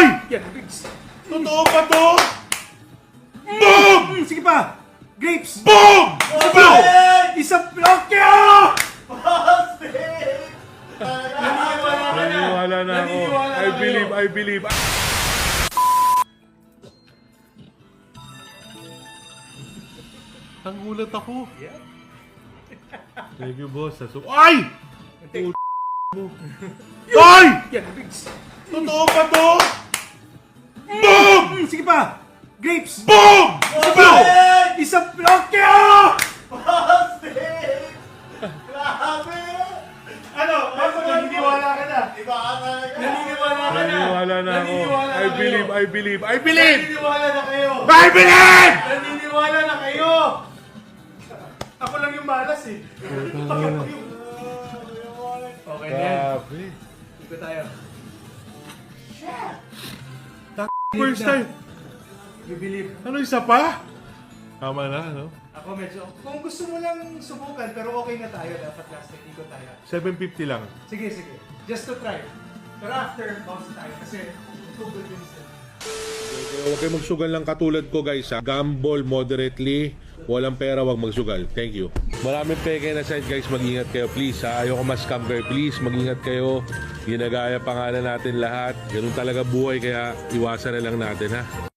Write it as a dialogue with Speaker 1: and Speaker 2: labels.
Speaker 1: Ay!
Speaker 2: Yan, grapes.
Speaker 1: Totoo ba to? Boom!
Speaker 2: Sige pa. Grapes.
Speaker 1: Boom! Isa pa!
Speaker 2: Isang okay! Ah!
Speaker 1: Naniniwala na ako.
Speaker 2: Naniniwala na kayo.
Speaker 1: I believe. Ang gulat ako. Thank you, boss. Ay! Mo. Ay!
Speaker 2: Yan, grapes.
Speaker 1: Totoo ba to? Boom!
Speaker 2: Sige pa. Grapes.
Speaker 1: Boom! Isa pa!
Speaker 2: Isang okay! Ah! Ano? Naniniwala ka na. Naniniwala ka na.
Speaker 1: Naniniwala na ako.
Speaker 2: Naniniwala na
Speaker 1: I
Speaker 2: kayo.
Speaker 1: believe.
Speaker 2: Naniniwala na kayo.
Speaker 1: I believe!
Speaker 2: Naniniwala na kayo. Ako lang yung malas eh. Okay na yan.
Speaker 1: Grabe.
Speaker 2: Ito tayo.
Speaker 1: First time.
Speaker 2: You believe?
Speaker 1: Ano, isa pa? Tama na, no?
Speaker 2: Ako medyo, kung gusto mo lang subukan, pero okay na tayo, dapat last time, ikot tayo.
Speaker 1: 750 lang.
Speaker 2: Sige. Just to try. Pero after, pause tayo kasi tugod din siya.
Speaker 1: Huwag kayo magsugal lang katulad ko, guys, ha? Gamble moderately. Walang pera, wag magsugal. Thank you. Maraming peke na side, guys. Mag-ingat kayo, please, ha? Ayoko ma-scam kayo. Please, mag-ingat kayo. Ginagaya pangalan natin lahat. Ganun talaga buhay, kaya iwasan na lang natin, ha?